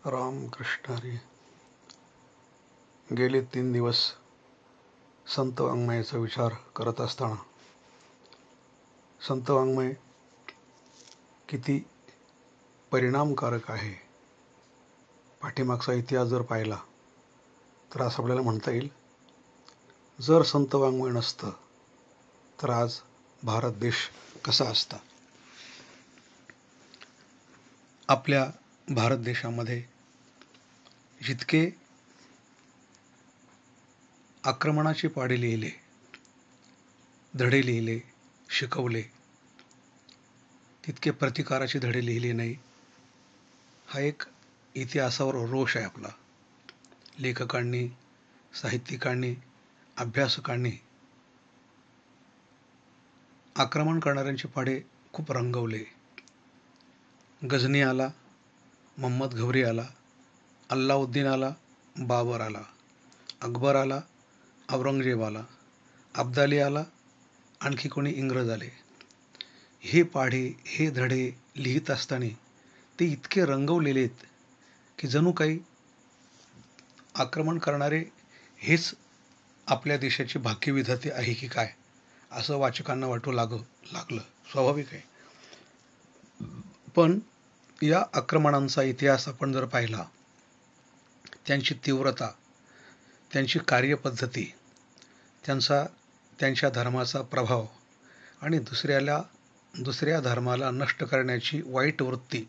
रामकृष्ण हरी. गेले 3 दिवस संत वाङ्मयाचा विचार करत असताना संत वाङ्मय किती परिणामकारक आहे, पाठीमागचा इतिहास जर पाहिला तर असं आपल्याला म्हणता येईल, जर संत वाङ्मय नसतं तर आज भारत देश कसा असता. आपल्या भारत देशामध्ये जितके आक्रमणाचे पाढे लिहिले, धडे लिहिले, शिकवले, तितके प्रतिकाराचे धडे लिहिले नाही. हा एक इतिहासावर रोष आहे आपला. लेखकांनी, साहित्यिकांनी, अभ्यासकांनी आक्रमण करणाऱ्यांचे पाढे खूप रंगवले. गझनी आला, मोहम्मद घौरी आला, अल्लाउद्दीन आला, बाबर आला, अकबर आला, औरंगजेब आला, अब्दाली आला, आणखी कोणी इंग्रज आले. हे पाढे, हे धडे लिहित असताना ते इतके रंगवलेले आहेत की जणू काही आक्रमण करणारे हेच आपल्या देशाचे भाग्यविधाते आहे की काय, असं वाचकांना वाटू लागलं. स्वाभाविक आहे. पण या आक्रमणांचा इतिहास आपण जर पाहिला, त्यांची तीव्रता, त्यांची कार्यपद्धती, त्यांच्या धर्माचा प्रभाव आणि दुसऱ्या धर्माला नष्ट करण्याची वाईट वृत्ती,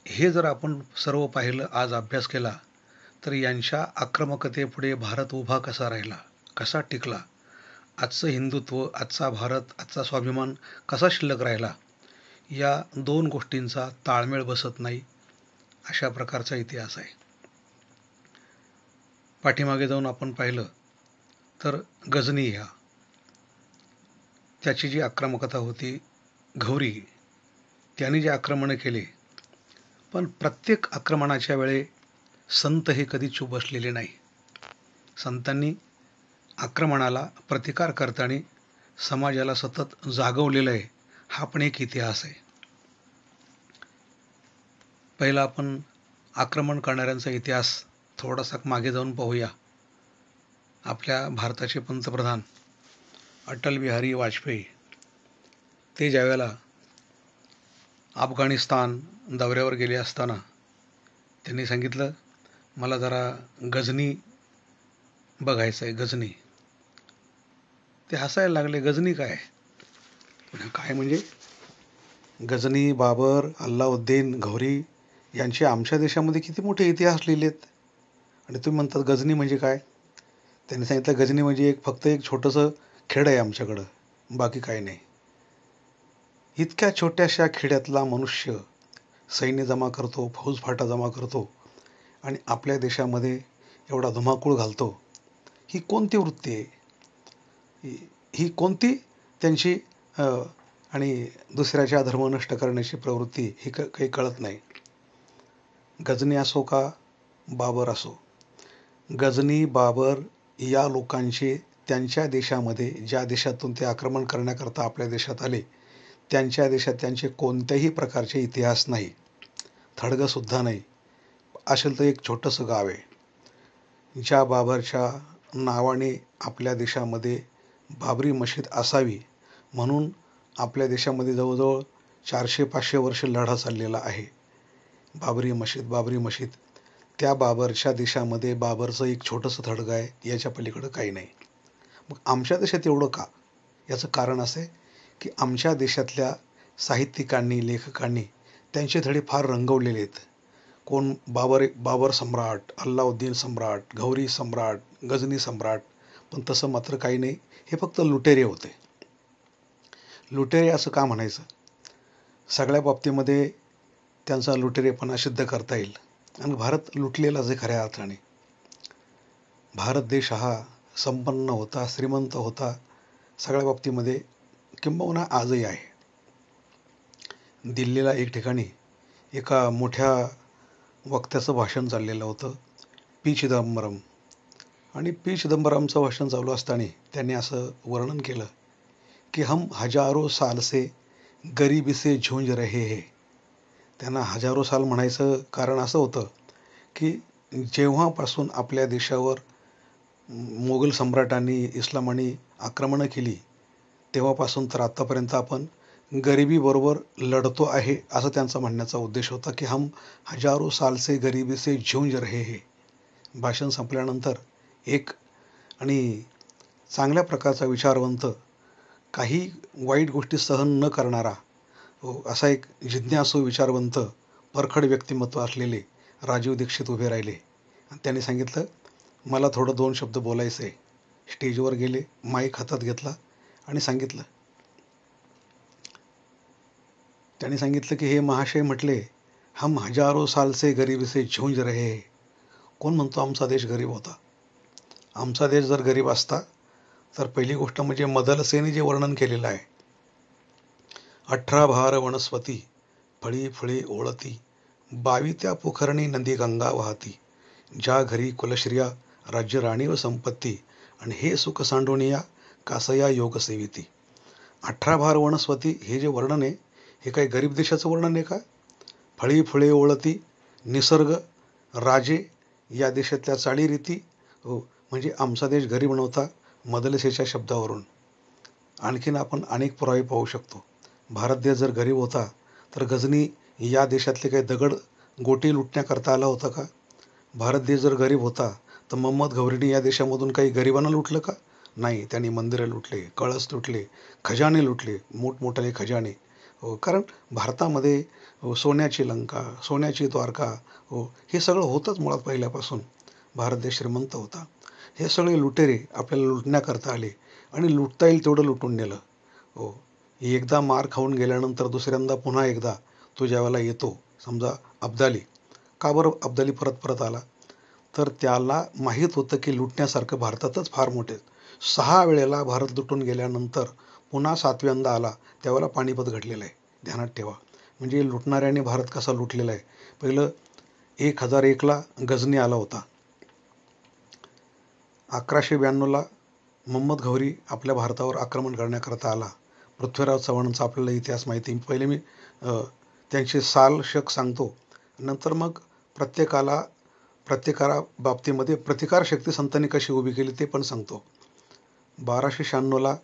हे जर आपण सर्व पाहिलं, आज अभ्यास केला, तर यांच्या आक्रमकतेपुढे भारत उभा कसा राहिला, कसा टिकला, आजचं हिंदुत्व, आजचा भारत, आजचा स्वाभिमान कसा शिल्लक राहिला, या दोन गोष्टींचा ताळमेळ बसत नाही, अशा प्रकारचा इतिहास आहे. पाठीमागे जाऊन आपण पाहिलं तर गझनी त्याची जी आक्रमकता होती, घौरी त्यांनी जे आक्रमण केले, पण प्रत्येक आक्रमणाच्या वेळे संत हे कधी चूप बसलेले नाही. संतांनी आक्रमणाला प्रतिकार करताना समाजाला सतत जागवलेलं आहे. हा पण एक इतिहास आहे. पहिला आपण आक्रमण करणाऱ्यांचा इतिहास थोडासा मागे जाऊन पाहूया. आपल्या भारताचे पंतप्रधान अटल बिहारी वाजपेयी, ते ज्यावेळेला अफगाणिस्तान दौऱ्यावर गेले असताना त्यांनी सांगितलं, मला जरा गझनी बघायचं आहे. गझनी. ते हसायला लागले, गझनी काय? काय म्हणजे? गझनी, बाबर, अल्लाउद्दीन, घौरी यांचे आमच्या देशामध्ये किती मोठे इतिहास लिहिलेत आणि तुम्ही म्हणतात गझनी म्हणजे काय? त्यांनी सांगितलं, गझनी म्हणजे फक्त एक छोटंसं खेड आहे आमच्याकडं, बाकी काही नाही. इतक्या छोट्याशा खेड्यातला मनुष्य सैन्य जमा करतो, फौजफाटा जमा करतो आणि आपल्या देशामध्ये एवढा धुमाकूळ घालतो. ही कोणती वृत्ती आहे? ही कोणती त्यांची आणि दुसऱ्याच्या धर्म नष्ट करण्याची प्रवृत्ती, ही काही कळत नाही. गझनी असो का बाबर असो, गझनी, बाबर या लोकांचे त्यांच्या देशामध्ये, ज्या देशातून ते आक्रमण करण्याकरता आपल्या देशात आले, त्यांच्या देशात त्यांचे कोणत्याही प्रकारचे इतिहास नाही, थडगंसुद्धा नाही. असेल तर एक छोटंसं गाव आहे. ज्या बाबरच्या नावाने आपल्या देशामध्ये बाबरी मशीद असावी म्हणून आपल्या देशामध्ये जवळजवळ 400-500 वर्ष लढा चाललेला आहे. बाबरी मशीद. त्या बाबरच्या देशामध्ये बाबरचं एक छोटंसं थडगं आहे, याच्या पलीकडं काही नाही. मग आमच्या देशात एवढं का? याचं कारण असं आहे की आमच्या देशातल्या साहित्यिकांनी, लेखकांनी त्यांचे धडे फार रंगवलेले आहेत. कोण बाबर सम्राट, अल्लाउद्दीन सम्राट, घौरी सम्राट, गझनी सम्राट, पण तसं मात्र काही नाही. हे फक्त लुटेरे होते. लुटेरे असं का म्हणायचं? सगळ्या बाबतीमध्ये त्यांचा लुटेरेपणा सिद्ध करता येईल. आणि भारत लुटलेलाच आहे खऱ्या अर्थाने. भारत देश हा संपन्न होता, श्रीमंत होता, सगळ्या बाबतीमध्ये, किंबहुना आजही आहे. दिल्लीला एक ठिकाणी एका मोठ्या वक्त्याचं भाषण चाललेलं होतं, पी चिदंबरम. आणि पी चिदंबरमचं भाषण चालू असताना त्यांनी असं वर्णन केलं की हम हजारो साल से गरीबी से झूंज रहे हैं. त्यांना हजारो साल म्हणायचं कारण असं होतं की जेव्हापासून आपल्या देशावर मोगल सम्राटांनी इस्लामाने आक्रमणं केली तेव्हापासून तर आत्तापर्यंत आपण गरिबीबरोबर लढतो आहे असं त्यांचा म्हणण्याचा उद्देश होता की हम हजारो साल से गरीबी से झूंज रहे है. भाषण संपल्यानंतर एक आणि चांगल्या प्रकारचा विचारवंत, काही वाईट गोष्टी सहन न करणारा असा एक जिज्ञासू विचारवंत परखड व्यक्तिमत्व असलेले राजीव दीक्षित उभे राहिले आणि त्यांनी सांगितलं मला थोडं 2 शब्द बोलायचं आहे. स्टेजवर गेले, माईक हातात घेतला आणि त्यांनी सांगितलं की हे महाशय म्हटले हम हजारो साल से गरीबी से झूंज रहे हैं. कोण म्हणतो आमचा देश गरीब होता? आमचा देश जर गरीब असता तर पहिली गोष्ट म्हणजे मदलसेने जे वर्णन केलेलं आहे, 18 भार वनस्पती फळी फुळे ओळती 22 त्या पोखरणी नदी गंगा वाहती ज्या घरी कुलश्रिया राज्य राणी व संपत्ती आणि हे सुख सांडोनिया कासया योग सेविती. 18 भार वनस्पती हे जे वर्णन आहे हे काही गरीब देशाचं वर्णन आहे का? फळी फुळे ओळती, निसर्ग, राजे, या देशातल्या चालीरीती, हो म्हणजे आमचा देश गरीब नव्हता मदलसेच्या शब्दावरून. आणखीन आपण अनेक पुरावे पाहू शकतो. भारत देश जर गरीब होता तर गजनी या देशातले काही दगड गोटे लुटण्याकरता आला होता का? भारत देश जर गरीब होता तर मोहम्मद घौरीने या देशामधून काही गरिबांना लुटलं का? नाही, त्यांनी मंदिरं लुटले, कळस लुटले, खजाने लुटले, मोठमोठाले खजाने. हो, कारण भारतामध्ये सोन्याची लंका, सोन्याची द्वारका, हो हे सगळं होतंच मुळात पहिल्यापासून. भारत देश श्रीमंत होता. हे सगळे लुटेरे आपल्याला लुटण्याकरता आले आणि लुटता येईल तेवढं लुटून नेलं. हो, एकदा मार खाऊन गेल्यानंतर दुसऱ्यांदा पुन्हा एकदा तो ज्यावेळेला येतो, समजा अब्दाली, का बरं अब्दाली परत परत आला? तर त्याला माहीत होतं की लुटण्यासारखं भारतातच फार मोठे. 6 वेळेला भारत लुटून गेल्यानंतर पुन्हा 7व्यांदा आला त्यावेळेला पानिपत घडलेलं आहे, ध्यानात ठेवा. म्हणजे लुटणाऱ्याने भारत कसा लुटलेला आहे. पहिलं 1001ला गजनी आला होता. 1192ला मोहम्मद घौरी आपल्या भारतावर आक्रमण करण्याकरता आला. पृथ्वीराज चव्हाणांचा आपल्याला इतिहास माहिती. पहिले मी त्यांची साल शक सांगतो, नंतर मग प्रत्येकाला बाबतीमध्ये प्रतिकारशक्ती संतांनी कशी उभी केली ते पण सांगतो. 1296ला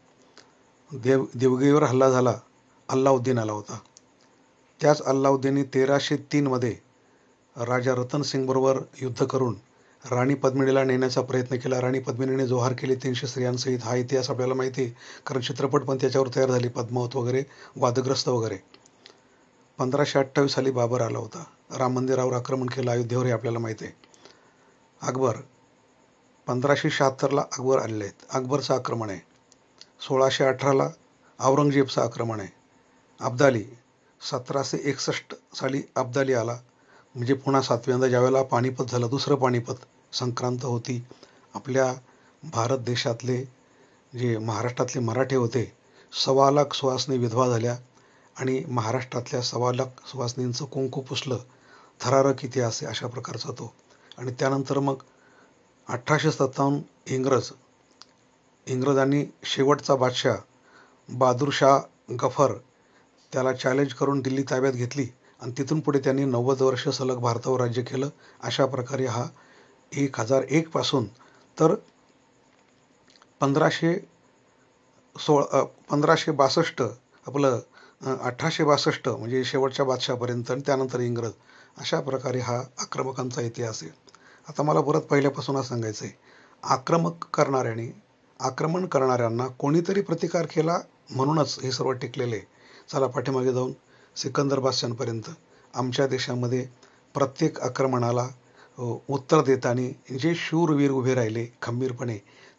देवगिरीवर हल्ला झाला. अल्लाउद्दीन आला होता. त्याच अल्लाउद्दीनने 1303मध्ये राजा रतनसिंग बरोबर युद्ध करून राणी पद्मिणीला नेण्याचा प्रयत्न केला. राणी पद्मिनीने जोहार केली 300 स्त्रियांसहित. हा इतिहास आपल्याला माहिती आहे, कारण चित्रपट पण त्याच्यावर तयार झाली, पद्मावत वगैरे, वादग्रस्त वगैरे. 1528 साली बाबर आला होता. राम मंदिरावर आक्रमण केलं अयोध्येवर, हे आपल्याला माहिती आहे. अकबर 1576ला अकबर आलेले आहेत. अकबरचं आक्रमण आहे. 1618ला औरंगजेबचं आक्रमण आहे. अब्दाली 1761 साली अब्दाली आला. म्हणजे पुन्हा 7व्यांदा ज्यावेळेला पानिपत झालं, दुसरं पानिपत संक्रांत होती. आपल्या भारत देशातले जे महाराष्ट्रातले मराठे होते 1.25 लाख सुवासिनी विधवा झाल्या आणि महाराष्ट्रातल्या 1.25 लाख सुवासिनींचं कुंकू पुसलं. थरारक इतिहास आहे अशा प्रकारचा तो. आणि त्यानंतर मग 1857 इंग्रजांनी शेवटचा बादशाह बहादूरशाह गफर त्याला चॅलेंज करून दिल्ली ताब्यात घेतली आणि तिथून पुढे त्यांनी 90 वर्ष सलग भारतावर राज्य केलं. अशा प्रकारे हा 1001 पासून तर 1562 आपलं 1862 म्हणजे शेवटच्या बादशापर्यंत आणि त्यानंतर इंग्रज, अशा प्रकारे हा आक्रमकांचा इतिहास आहे. आता मला परत पहिल्यापासूनच सांगायचं आहे, आक्रमण करणाऱ्यांना कोणीतरी प्रतिकार केला म्हणूनच हे सर्व टिकलेले आहे. चला पाठीमागे जाऊन सिकंदर बादशाहांपर्यंत. आमच्या देशामध्ये प्रत्येक आक्रमणाला उत्तर देताना जे शूरवीर उभे राहिले खंबीरपणे,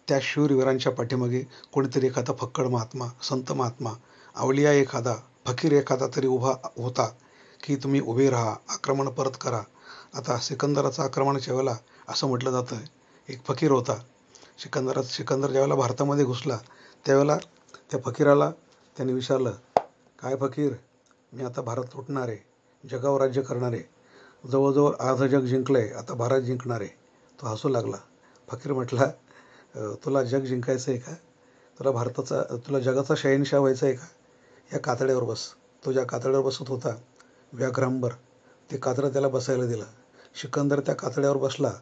त्या शूरवीरांच्या पाठीमागे कोणीतरी एखादा फक्कड महात्मा, संत महात्मा, अवलिया एखादा, फकीर एखादा तरी उभा होता की तुम्ही उभे राहा, आक्रमण परत करा. आता सिकंदराचं आक्रमणाच्या वेळेला असं म्हटलं जातं, एक फकीर होता. सिकंदर ज्यावेळेला भारतामध्ये घुसला त्यावेळेला त्या फकीराला त्यांनी विचारलं, काय फकीर, मी आता भारत लुटणार आहे, जगावर राज्य करणार आहे, जवळजवळ अर्ध जग जिंकलंय, आता भारत जिंकणार आहे. तो हसू लागला. फकीर म्हटला, तुला जग जिंकायचं आहे का? तुला जगाचा शहेनशाह व्हायचा आहे का? या कातड्यावर बस. तो ज्या कातड्यावर बसत होता व्याघ्रांबर, ते कातडं त्याला बसायला दिलं. सिकंदर त्या कातड्यावर बसला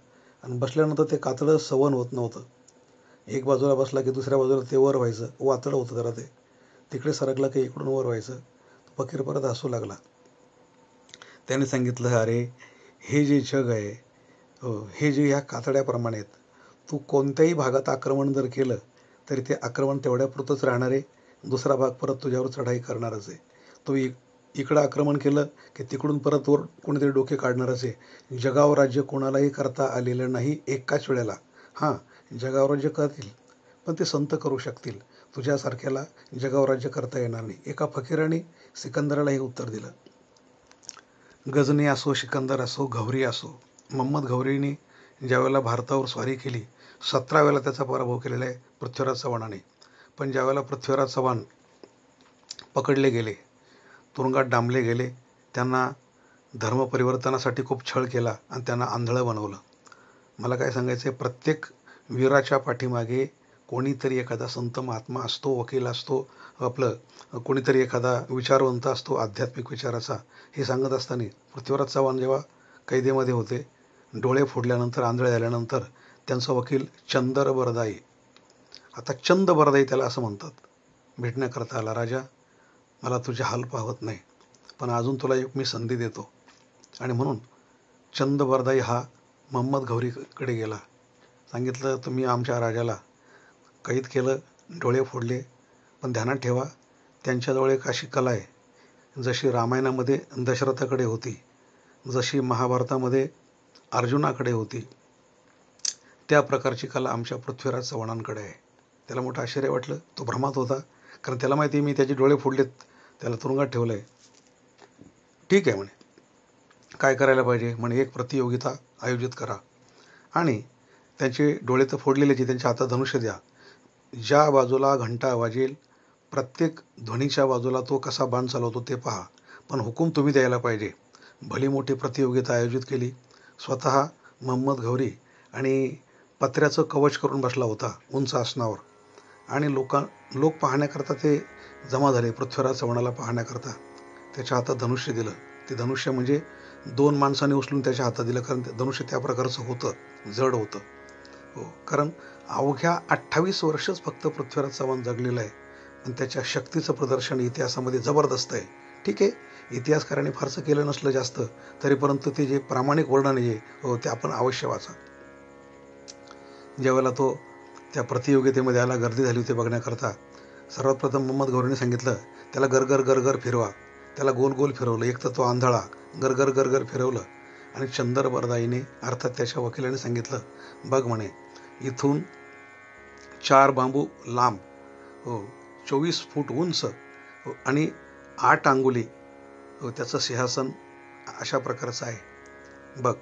आणि बसल्यानंतर ते कातडं सवन होत नव्हतं. एक बाजूला बसला की दुसऱ्या बाजूला ते वर व्हायचं. वातडं होतं जरा ते. तिकडे सरकला की इकडून वर व्हायचं. फकीर परत हसू लागला. त्याने सांगितलं, अरे हे जे जग आहे, हे जे ह्या कातड्याप्रमाणे आहेत. तू कोणत्याही भागात आक्रमण जर केलं तरी ते आक्रमण तेवढ्यापुरतंच राहणार आहे. दुसरा भाग परत तुझ्यावर चढाई करणारच आहे. तो इकडं आक्रमण केलं की तिकडून परत वर कोणीतरी डोके काढणारच आहे. जगावर राज्य कोणालाही करता आलेलं नाही एकाच वेळेला. हां, जगावर राज्य करतील, पण ते संत करू शकतील. तुझ्यासारख्याला जगावर राज्य करता येणार नाही. एका फकीराने सिकंदराला हे उत्तर दिलं. गजनी असो, सिकंदर असो, घौरी असो, मोहम्मद घौरीने ज्यावेळेला भारतावर स्वारी केली 17 वेळेला त्याचा पराभव केलेला आहे पृथ्वीराज चव्हाणाने. पण ज्यावेळेला पृथ्वीराज चव्हाण पकडले गेले, तुरुंगात डांबले गेले, त्यांना धर्मपरिवर्तनासाठी खूप छळ केला आणि त्यांना आंधळं बनवलं. मला काय सांगायचं आहे, प्रत्येक वीराच्या पाठीमागे कोणीतरी एखादा संत महात्मा असतो, वकील असतो, आपलं कोणीतरी एखादा विचारवंत असतो आध्यात्मिक विचाराचा. हे सांगत असताना पृथ्वीराज चव्हाण जेव्हा कैदेमध्ये होते, डोळे फोडल्यानंतर, आंधळे झाल्यानंतर त्यांचा वकील चंदर बरदाई, आता चंद बरदाई त्याला असं म्हणतात, भेटण्याकरता आला. राजा, मला तुझे हाल पाहत नाही, पण अजून तुला एक मी संधी देतो. आणि म्हणून चंद बरदाई हा मोहम्मद घौरीकडे गेला. सांगितलं, तुम्ही आमच्या राजाला कैद केलं, डोळे फोडले, पण ध्यानात ठेवा, त्यांच्याजवळ एक अशी कला आहे, जशी रामायणामध्ये दशरथाकडे होती, जशी महाभारतामध्ये अर्जुनाकडे होती, त्या प्रकारची कला आमच्या पृथ्वीराज चव्हाणांकडे आहे. त्याला मोठं आश्चर्य वाटलं. तो भ्रमात होता, कारण त्याला माहिती मी त्याचे डोळे फोडलेत, त्याला तुरुंगात ठेवलं आहे. ठीक आहे म्हणे, काय करायला पाहिजे म्हणे, एक प्रतियोगिता आयोजित करा आणि त्यांचे डोळे तर फोडलेलेचे, त्यांच्या हातात धनुष्य द्या. ज्या बाजूला घंटा वाजेल प्रत्येक ध्वनीच्या बाजूला तो कसा बाण चालवतो ते पहा, पण हुकूम तुम्ही द्यायला पाहिजे. भली मोठी प्रतियोगिता आयोजित केली. स्वतः मोहम्मद घौरी आणि पत्र्याचं कवच करून बसला होता उंच आसनावर, आणि लोक पाहण्याकरता ते जमा झाले पृथ्वीराज चव्हाणाला पाहण्याकरता. त्याच्या हातात धनुष्य दिलं. ते धनुष्य म्हणजे 2 माणसांनी उचलून त्याच्या हातात दिलं, कारण ते धनुष्य त्या प्रकारचं होतं, जड होतं. हो, कारण अवघ्या 28 वर्षच फक्त पृथ्वीराज चव्हाण जगलेला आहे, पण त्याच्या शक्तीचं प्रदर्शन इतिहासामध्ये जबरदस्त आहे. ठीक आहे, इतिहासकारांनी फारसं केलं नसलं जास्त, तरी परंतु ते जे प्रामाणिक वर्णन आहे ते आपण अवश्य वाचा. ज्यावेळेला तो त्या प्रतियोगितेमध्ये आला, गर्दी झाली होती बघण्याकरता, सर्वात प्रथम मोहम्मद घौरीने सांगितलं, त्याला गरगर गरगर फिरवा. त्याला गोल गोल फिरवलं. एक तर तो आंधळा, गरगर गरगर फिरवलं. आणि चंदर बरदाईने, अर्थात त्याच्या वकिलाने सांगितलं, बघ म्हणे, इथून 4 बांबू लांब, 24 फूट उंच, आणि 8 अंगुली त्याचं सिंहासन अशा प्रकारचं आहे. बघ,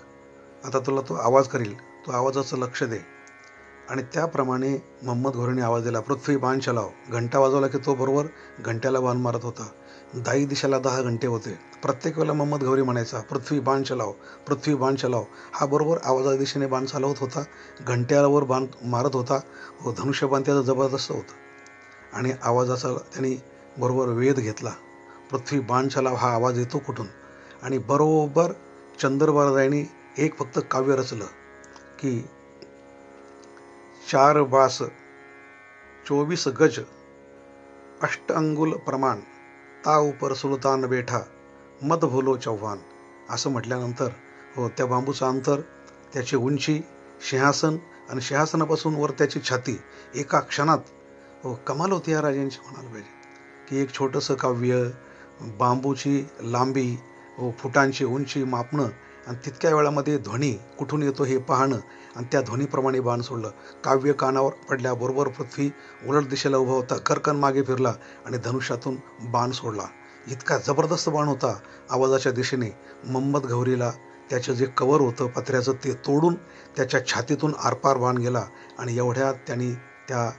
आता तुला तो आवाज करील, तो आवाजाचं लक्ष दे. आणि त्याप्रमाणे मोहम्मद घौरीने आवाज दिला, पृथ्वी बाण चलाव. घंटा वाजवला की तो बरोबर घंट्याला बाण मारत होता. 10 दिशेला 10 घंटे होते. प्रत्येक वेळेला मोहम्मद घौरी म्हणायचा, पृथ्वी बाण चलाव, पृथ्वी बाण चलाव. हा बरोबर आवाजा दिशेने बाण चालवत होता, घंट्यावर बाण मारत होता. धनुष्यबाण त्याचं जबरदस्त होतं. आणि आवाजाचा त्यांनी बरोबर वेध घेतला. पृथ्वी बाण चलाव हा आवाज येतो कुठून? आणि बरोबर चंदर बरदाईने एक फक्त काव्य रचलं की 4 बास 24 गज 8 अंगुल प्रमाण, ता ऊपर सुलतान बैठा मत भूलो चव्हाण. असं म्हटल्यानंतर त्या बांबूचं अंतर, त्याची उंची, सिंहासन आणि सिंहासनापासून वर त्याची छाती, एका क्षणात कमाल होती या राजांची म्हणायला पाहिजे. की एक छोटंसं काव्य, बांबूची लांबी, फुटांची उंची मापणं, आणि तितक्या वेळामध्ये ध्वनी कुठून येतो हे पाहणं, आणि त्या ध्वनीप्रमाणे बाण सोडलं. काव्य कानावर पडल्याबरोबर पृथ्वी उलट दिशेला उभा होता, करकन मागे फिरला आणि धनुष्यातून बाण सोडला. इतका जबरदस्त बाण होता आवाजाच्या दिशेने. मोहम्मद घौरीला त्याचं जे कवर होतं पत्र्याचं ते तोडून त्याच्या छातीतून आरपार बाण गेला, आणि एवढ्यात त्यांनी त्या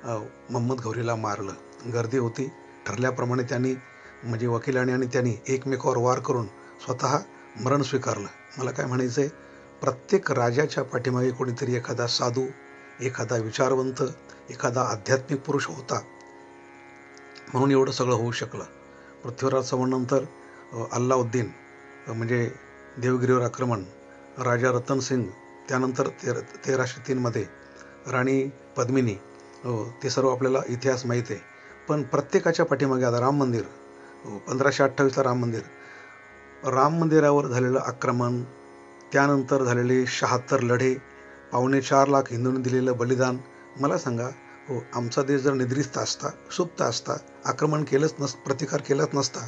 मोहम्मद घौरीला मारलं. गर्दी होती. ठरल्याप्रमाणे त्यांनी, म्हणजे वकिलाने आणि त्यांनी एकमेकावर वार करून स्वतः मरण स्वीकारलं. मला काय म्हणायचं आहे, प्रत्येक राजाच्या पाठीमागे कोणीतरी एखादा साधू, एखादा विचारवंत, एखादा आध्यात्मिक पुरुष होता, म्हणून एवढं सगळं होऊ शकलं. पृथ्वीराज चव्हाणनंतर अल्लाउद्दीन, म्हणजे देवगिरीवर आक्रमण, राजा रतन सिंग, त्यानंतर 1303 राणी पद्मिनी, हो ते सर्व आपल्याला इतिहास माहीत आहे. पण प्रत्येकाच्या पाठीमागे आता राम मंदिर, 1528ला राम मंदिरावर झालेलं आक्रमण, त्यानंतर झालेले 76 लढे, 4.25 लाख हिंदूंनी दिलेलं बलिदान. मला सांगा, आमचा देश जर निद्रिस्त असता, सुप्त असता, आक्रमण प्रतिकार केलाच नसता,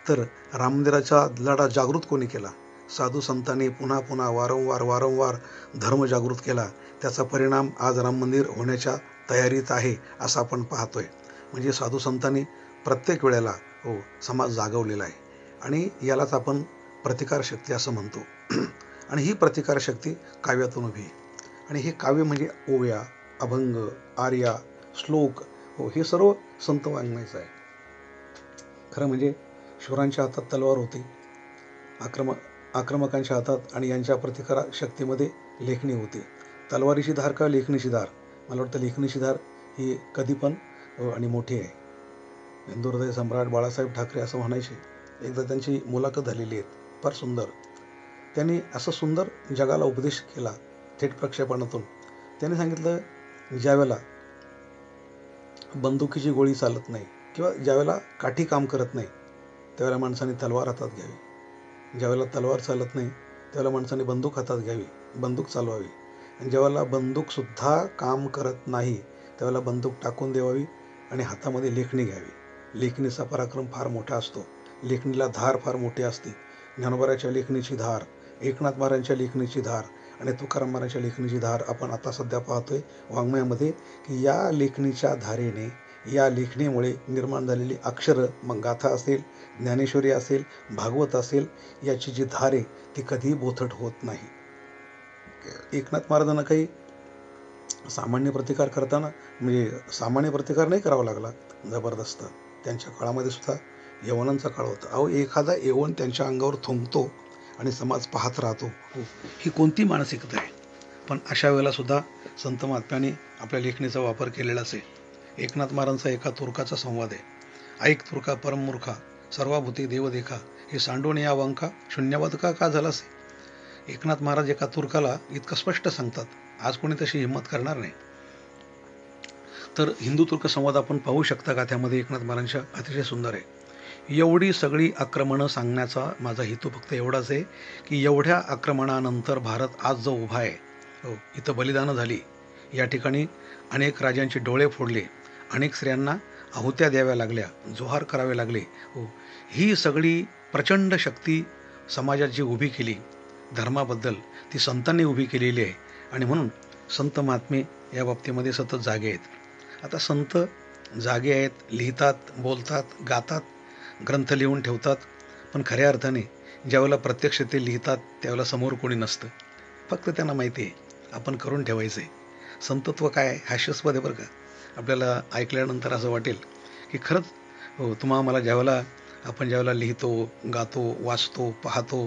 तर राम मंदिराचा लढा जागृत कोणी केला? साधू संतांनी पुन्हा पुन्हा वारंवार धर्म जागृत केला. त्याचा परिणाम आज राम मंदिर होण्याच्या तयारीत आहे असं आपण पाहतोय. म्हणजे साधू संतांनी प्रत्येक वेळेला समाज जागवलेला आहे आणि यालाच आपण प्रतिकारशक्ती असं म्हणतो. आणि ही प्रतिकारशक्ती काव्यातून उभी आहे. आणि हे काव्य म्हणजे ओव्या, अभंग, आर्या, श्लोक, हे सर्व संत वाङ्मयाचं आहे. खरं म्हणजे शूरांच्या हातात तलवार होती, आक्रमकांच्या हातात आणि यांच्या प्रतिकार शक्तीमध्ये लेखणी होती. तलवारीची धार का लेखणीची धार? मला वाटतं लेखणीची धार ही कधी पण आणि मोठी आहे. हिंदू हृदय सम्राट बाळासाहेब ठाकरे असं म्हणायचे. एकदा त्यांची मुलाखत झालेली आहे, फार सुंदर. त्यांनी असं सुंदर जगाला उपदेश केला थेट प्रक्षेपणातून. त्यांनी सांगितलं, ज्यावेळेला बंदुकीची गोळी चालत नाही किंवा ज्यावेळेला काठी काम करत नाही, त्यावेळेला माणसाने तलवार हातात घ्यावी. ज्यावेळेला तलवार चालत नाही, त्यावेळेला माणसाने बंदूक हातात घ्यावी, बंदूक चालवावी. आणि ज्यावेळेला बंदूकसुद्धा काम करत नाही, त्यावेळेला बंदूक टाकून द्यावी आणि हातामध्ये लेखणी घ्यावी. लेखणीचा पराक्रम फार मोठा असतो. लेखणीला धार फार मोठी असते. ज्ञानोबाराच्या लेखणीची धार, एकनाथ महाराजांच्या लेखणीची धार आणि तुकाराम महाराजांच्या लेखणीची धार आपण आता सध्या पाहतोय वाङ्मयामध्ये, की या लेखणीच्या धारेने, या लेखणीमुळे निर्माण झालेली अक्षरं, मग गाथा असेल, ज्ञानेश्वरी असेल, भागवत असेल, याची जी धार आहे ती कधीही बोथट होत नाही. एकनाथ महाराजांना काही सामान्य प्रतिकार करताना म्हणजे सामान्य प्रतिकार नाही करावा लागला, जबरदस्त. त्यांच्या काळामध्ये सुद्धा यवनांचा काळ होता. एखादा यवन त्यांच्या अंगावर थुंकतो आणि समाज पाहत राहतो, ही कोणती मानसिकता आहे? पण अशा वेळेला सुद्धा संत महात्म्यांनी आपल्या लेखणीचा वापर केलेलाच आहे. एकनाथ महाराजांचा एका तुर्काचा संवाद आहे. ऐक तुर्का परममूर्खा, सर्वाभूती देव देखा, हे सांडून या वंका, शून्यवाद का झालास? एकनाथ महाराज एका तुर्काला इतकं स्पष्ट सांगतात, आज कोणी तशी हिंमत करणार नाही. तर हिंदू तुर्क संवाद आपण पाहू शकता का? त्यामध्ये एकनाथ महाराजांच्या अतिशय सुंदर आहे. एवढी सगळी आक्रमणं सांगण्याचा माझा हेतू फक्त एवढाच आहे की एवढ्या आक्रमणानंतर भारत आज जो उभा आहे, इथं बलिदानं झाली, या ठिकाणी अनेक राजांचे डोळे फोडले, अनेक स्त्रियांना आहुत्या द्याव्या लागल्या, जोहार करावे लागले, ही सगळी प्रचंड शक्ती समाजात जी उभी केली धर्माबद्दल, ती संतांनी उभी केलेली आहे. आणि म्हणून संत महात्मे या बाबतीमध्ये सतत जागे आहेत. आता संत जागे आहेत, लिहितात, बोलतात, गातात, ग्रंथ लिहून ठेवतात, पण खऱ्या अर्थाने ज्यावेळेला प्रत्यक्ष ते लिहितात त्यावेळेला समोर कोणी नसतं. फक्त त्यांना माहिती आहे आपण करून ठेवायचं आहे. संतत्व काय हास्यास्पद आहे बरं का. आपल्याला ऐकल्यानंतर असं वाटेल की खरंच मला ज्यावेळेला लिहितो, गातो, वाचतो, पाहतो,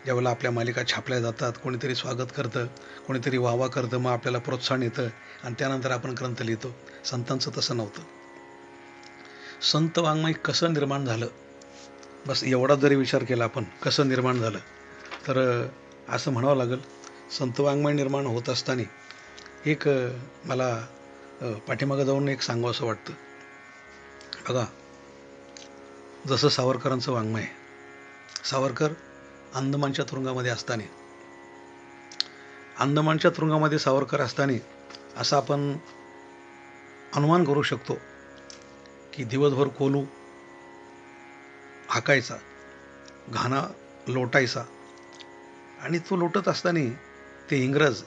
ज्यावेळेला आपल्या मालिका छापल्या जातात, कोणीतरी स्वागत करतं, कोणीतरी वाहवा करतं, मग आपल्याला प्रोत्साहन येतं आणि त्यानंतर आपण ग्रंथ लिहितो. संतांचं तसं नव्हतं. संत वाङ्मय कसं निर्माण झालं, बस एवढा जरी विचार केला आपण, कसं निर्माण झालं, तर असं म्हणावं लागेल, संत वाङ्मय निर्माण होत असताना एक मला पाठीमागं जाऊन एक सांगावं असं वाटतं. बघा, जसं सावरकरांचं वाङ्मय, सावरकर अंदमानच्या तुरुंगामध्ये सावरकर असताना असं आपण अनुमान करू शकतो की दिवसभर कोलू हाकायचा, घाणा लोटायचा, आणि तो लोटत असताना ते इंग्रज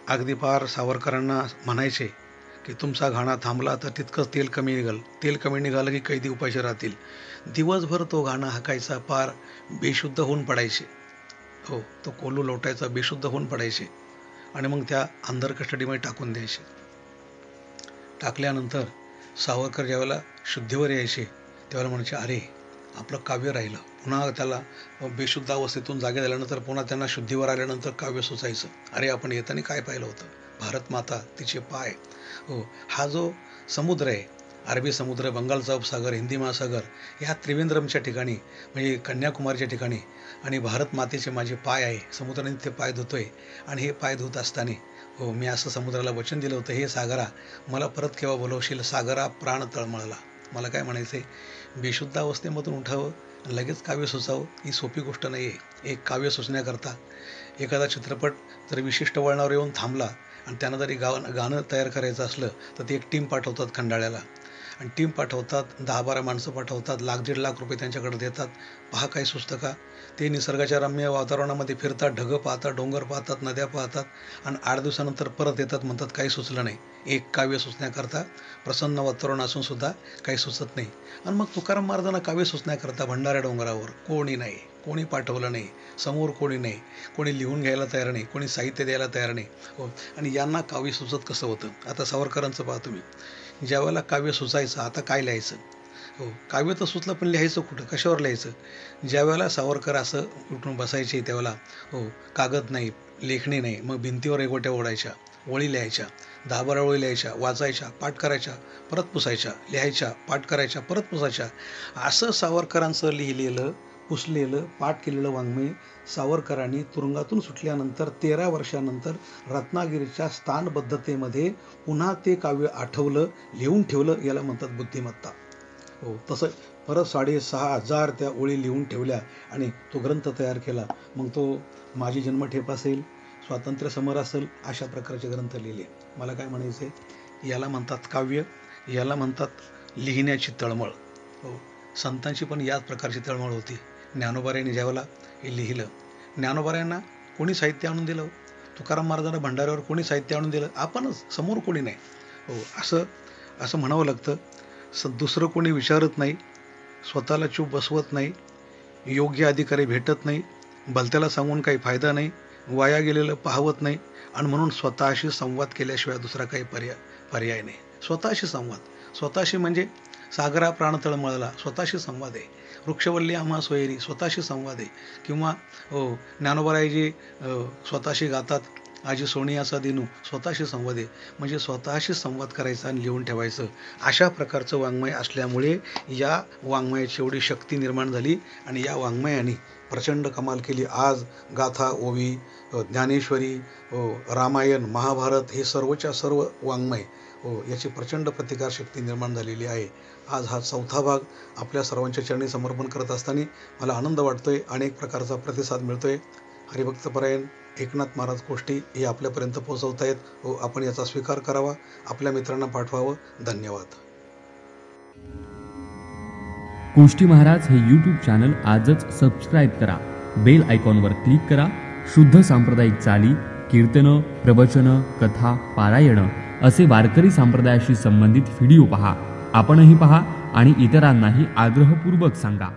अगदी पार सावरकरांना म्हणायचे की तुमचा घाणा थांबला तर तितकंच तेल कमी निघालं की कैदी उपाशी राहतील. दिवसभर तो घाणा हाकायचा, पार बेशुद्ध होऊन पडायचे. तो कोलू लोटायचा, बेशुद्ध होऊन पडायचे आणि मग त्या अंधर कस्टडीमध्ये टाकून द्यायचे. टाकल्यानंतर सावरकर ज्यावेळेला शुद्धीवर यायचे त्यावेळेला म्हणायचे, अरे आपलं काव्य राहिलं. पुन्हा त्याला बेशुद्ध अवस्थेतून जागे झाल्यानंतर पुन्हा त्यांना शुद्धीवर आल्यानंतर काव्य सुचायचं. अरे आपण येताना काय पाहिलं होतं? भारत माता, तिचे पाय, हा जो समुद्र आहे अरबी समुद्र, बंगालचा उपसागर, हिंदी महासागर ह्या त्रिवेंद्रमच्या ठिकाणी म्हणजे कन्याकुमारीच्या ठिकाणी आणि भारत मातेचे माझे पाय आहे, समुद्राने ते पाय धुतोय आणि हे पाय धुत असताना हो मी असं समुद्राला वचन दिलं होतं, हे सागरा मला परत केव्हा बोलवशील, सागरा प्राण तळमळला. मला काय म्हणायचं आहे, बेशुद्ध अवस्थेमधून उठावं आणि लगेच काव्य सुचावं ही सोपी गोष्ट नाही आहे. एक काव्य सुचण्याकरता एखादा चित्रपट जर विशिष्ट वळणावर येऊन थांबला आणि त्यांना जरी गाणं तयार करायचं असलं तर ते एक टीम पाठवतात खंडाळ्याला आणि टीम पाठवतात, 10-12 माणसं पाठवतात, लाख-दीड लाख रुपये त्यांच्याकडे देतात. पहा काय सुचतं का? ते निसर्गाच्या रम्य वातावरणामध्ये फिरतात, ढगं पाहतात, डोंगर पाहतात, नद्या पाहतात आणि 8 दिवसानंतर परत येतात, म्हणतात काही सुचलं नाही. एक काव्य सुचण्याकरता प्रसन्न वातावरण असून सुद्धा काही सुचत नाही. आणि मग तुकाराम महाराजांना काव्य सुचण्याकरता भंडाऱ्या डोंगरावर कोणी नाही, कोणी पाठवलं नाही, समोर कोणी नाही, कोणी लिहून घ्यायला तयार नाही, कोणी साहित्य द्यायला तयार नाही. हो, आणि यांना काव्य सुचत कसं होतं? आता सावरकरांचं पहा तुम्ही, ज्यावेळेला काव्य सुचायचं आता काय लिहायचं? हो, काव्य तर सुचलं पण लिहायचं कुठं, कशावर लिहायचं? ज्यावेळेला सावरकर असं उठून बसायचे त्यावेळेला हो कागद नाही, लेखणी नाही, मग भिंतीवर रेघोट्या ओढायच्या, ओळी लिहायच्या, 10-12 ओळी लिहायच्या, वाचायच्या, पाठ करायच्या, परत पुसायच्या, लिहायच्या, पाठ करायच्या, परत पुसायच्या. असं सावरकरांचं लिहिलेलं, पुसलेलं, पाठ केलेलं वाङ्मय सावरकरांनी तुरुंगातून सुटल्यानंतर 13 वर्षानंतर रत्नागिरीच्या स्थानबद्धतेमध्ये पुन्हा ते काव्य आठवलं, लिहून ठेवलं, याला म्हणतात बुद्धिमत्ता. हो, तसं परत 6,500 त्या ओळी लिहून ठेवल्या आणि तो ग्रंथ तयार केला. मग तो माझी जन्मठेप असेल, स्वातंत्र्य समर असेल, अशा प्रकारचे ग्रंथ लिहिले. मला काय म्हणायचे, याला म्हणतात काव्य, याला म्हणतात लिहिण्याची तळमळ. हो, संतांची पण याच प्रकारची तळमळ होती. ज्ञानोबाऱ्यांनी ज्यावेळेला हे लिहिलं, ज्ञानोबाऱ्यांना कोणी साहित्य आणून दिलं? तुकाराम महाराजांना भंडाऱ्यावर कोणी साहित्य आणून दिलं? आपणच, समोर कोणी नाही. हो, असं म्हणावं लागतं. दुसरं कोणी विचारत नाही, स्वतःला चूप बसवत नाही, योग्य अधिकारी भेटत नाही, भलत्याला सांगून काही फायदा नाही, वाया गेलेलं पाहवत नाही आणि म्हणून स्वतःशी संवाद केल्याशिवाय दुसरा काही पर्याय नाही. स्वतःशी संवाद, स्वतःशी म्हणजे सागरा प्राण तळमळला, स्वतःशी संवाद आहे. वृक्षवल्ली आम्हा सोयरी, स्वतःशी संवाद आहे. किंवा हो ज्ञानोबारायजी स्वतःशी गातात, आजी सोनियाचा दिनू, स्वतःशी संवाद आहे. म्हणजे स्वतःशी संवाद करायचा आणि लिहून ठेवायचं. अशा प्रकारचं वाङ्मय असल्यामुळे या वाङ्मयाची एवढी शक्ती निर्माण झाली आणि या वाङ्मयाने प्रचंड कमाल केली. आज गाथा, ओवी, ज्ञानेश्वरी, रामायण, महाभारत हे सर्वच्या सर्व वाङ्मय याची प्रचंड प्रतिकारशक्ती निर्माण झालेली आहे. आज हा 4था भाग आपल्या सर्वांच्या चरणी समर्पण करत असताना मला आनंद वाटतोय, अनेक प्रकारचा प्रतिसाद मिळतोय. हरिभक्तपरायण एकनाथ महाराज गोष्टी हे आपल्यापर्यंत पोहोचवत आहेत. आपण याचा स्वीकार करावा, आपल्या मित्रांना पाठवावं. धन्यवाद. गोष्टी महाराज हे यूट्यूब चॅनल आजच सबस्क्राईब करा, बेल आयकॉनवर क्लिक करा. शुद्ध सांप्रदायिक चाली, कीर्तनं, प्रवचनं, कथा, पारायणं असे वारकरी संप्रदायाशी संबंधित व्हिडिओ पहा. आपणही पहा आणि इतरांनाही आग्रहपूर्वक सांगा.